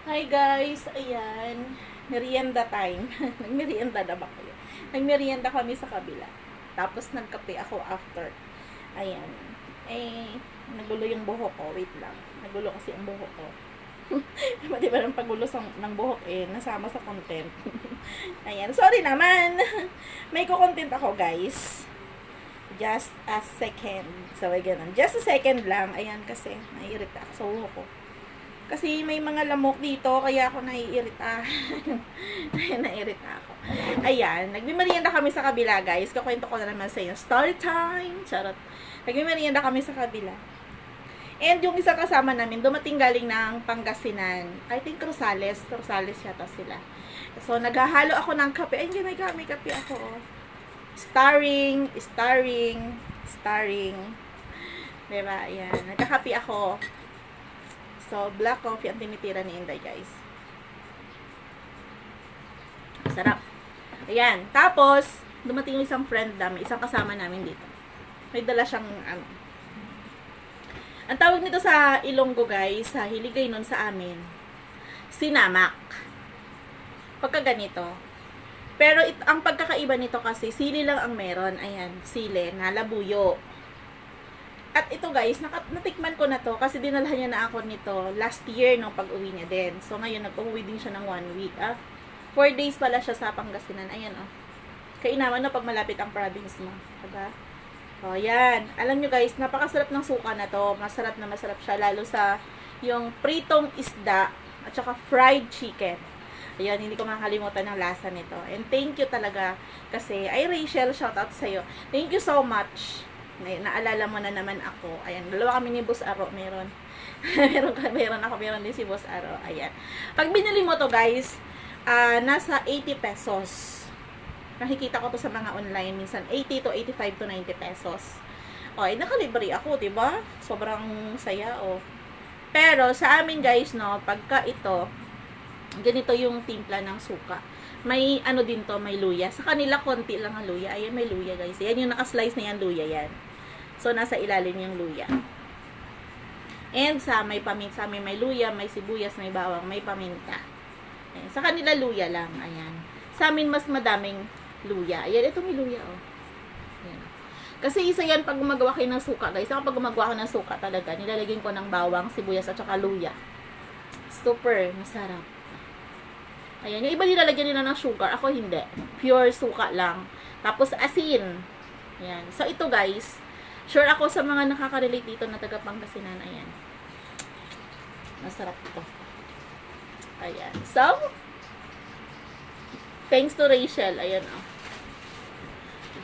Hi guys, ayan, merienda time. Nagmerienda na ba kayo? Nagmerienda kami sa kabila. Tapos nagkape ako after. Ayan. Nagulo yung buhok ko. Wait lang. Nagulo kasi ang buhok ko. Di ba ng pagulo ng buhok nasama sa content. Ayan, sorry naman. May ko-content ako guys. Just a second. So, ganun. Just a second lang. Ayan kasi, naiirita ako sa buhok ko. Kasi may mga lamok dito, kaya ako naiirita. Naiirita ako. Ayan, nagmimerienda kami sa kabila, guys. Kakwento ko na naman sa inyo. Story time! Charot. Nagmimerienda kami sa kabila. And yung isa kasama namin, dumating galing ng Pangasinan. I think Rosales. Rosales yata sila. So, naghahalo ako ng kape. Ay, hindi, may kape ako. Starring. Diba? Ayan. Nagkakape ako. So, black coffee ang tinitira ni Inday, guys. Sarap. Ayan. Tapos, dumating yung isang friend namin, isang kasama namin dito. May dala siyang, ang tawag nito sa Ilonggo, guys, sa Hiligay nun sa amin, sinamak. Pagka ganito. Pero, ang pagkakaiba nito kasi, sili lang ang meron. Ayan, sili na labuyo. At ito guys, natikman ko na to kasi dinalhan niya na ako nito last year nung pag-uwi niya din. So ngayon, nag-uwi din siya ng 1 week. 4 days pala siya sa Pangasinan. Ayan Kainaman na pag malapit ang province mo. Diba? O yan. Alam nyo guys, napakasarap ng suka na to. Masarap na masarap siya. Lalo sa yung pritong isda at saka fried chicken. Ayan, hindi ko makakalimutan ng lasa nito. And thank you talaga kasi, ay Rachel, shoutout sa'yo. Thank you so much. Naalala mo na naman ako. Ayan, dalawa kami ni Boss Aro. Meron din si Boss Aro. Ayan. Pag binili mo to guys, nasa 80 pesos. Nakikita ko to sa mga online. Minsan 80 to 85 to 90 pesos. Okay, nakalibre ako, diba? Sobrang saya, Pero sa amin guys, pagka ito, ganito yung timpla ng suka. May din to, may luya. Sa kanila, konti lang ang luya. Ayan, may luya guys. Ayan yung nakaslice na yan, luya yan. So, nasa ilalim yung luya. And sa may paminta, may luya, may sibuyas, may bawang, may paminta. Ayan. Sa kanila, luya lang. Ayan. Sa amin, mas madaming luya. Ayan, ito may luya, Ayan. Kasi isa yan pag gumagawa kayo ng suka, guys. Pag gumagawa ko ng suka talaga, nilalagyan ko ng bawang, sibuyas, at saka luya. Super masarap. Ayan, yung iba nilalagyan nila ng sugar. Ako hindi. Pure suka lang. Tapos asin. Ayan. So, ito guys, sure ako sa mga nakaka-relate dito na taga Pangasinan. Ayan. Masarap ito. Ayan. So, thanks to Rachel. Ayan,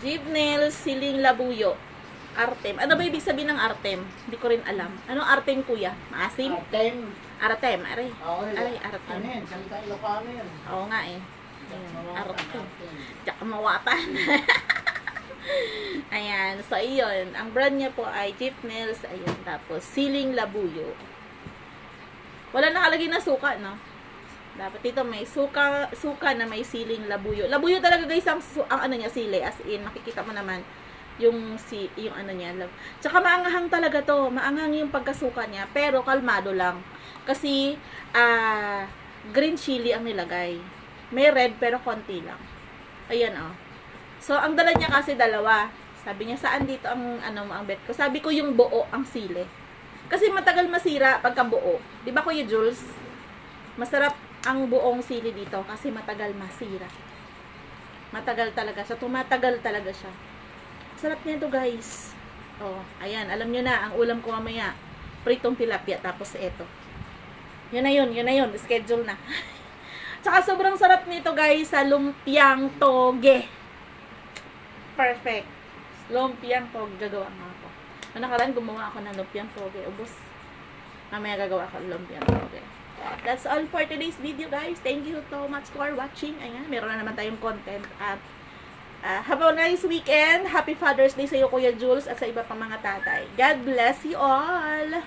Jibnel Siling Labuyo. Artem. Ano ba ibig sabihin ng Artem? Hindi ko rin alam. Anong Artem, kuya? Maasim? Artem. Artem. Aray. Aray, Artem. Ano yan? Salita Ilocano yan. Oo nga Ayan. Artem. Tsaka mawatan. Ayan. So, iyon. Ang brand niya po ay Jeep Nails. Ayan. Tapos, Siling Labuyo. Wala nakalagay na suka, no? Dapat dito may suka na may siling labuyo. Labuyo talaga guys ang ano niya, sili. As in, makikita mo naman yung ano niya. Tsaka maanghang talaga to. Maanghang yung pagkasuka niya. Pero kalmado lang. Kasi, green chili ang nilagay. May red pero konti lang. Ayan, So, ang dala niya kasi dalawa. Sabi niya, saan dito ang bet ko? Sabi ko yung buo ang sili. Kasi matagal masira pagka buo. Di ba Kuya Jules? Masarap ang buong sili dito kasi matagal masira. Matagal talaga siya. Tumatagal talaga siya. Sarap niya ito guys. Ayan. Alam nyo na, ang ulam ko mamaya, pritong tilapia. Tapos ito. Yun na yun. Schedule na. Tsaka sobrang sarap nito guys sa lumpiang toge. Perfect. Lumpiang toge. Gagawa nga ako. Nakaraan gumawa ako ng lumpiang toge. Ubus. Mamaya gagawa ako ng lumpiang toge. That's all for today's video guys. Thank you so much for watching. Ayan, meron na naman tayong content. At have a nice weekend. Happy Father's Day sa iyo Kuya Jules at sa iba pang mga tatay. God bless you all.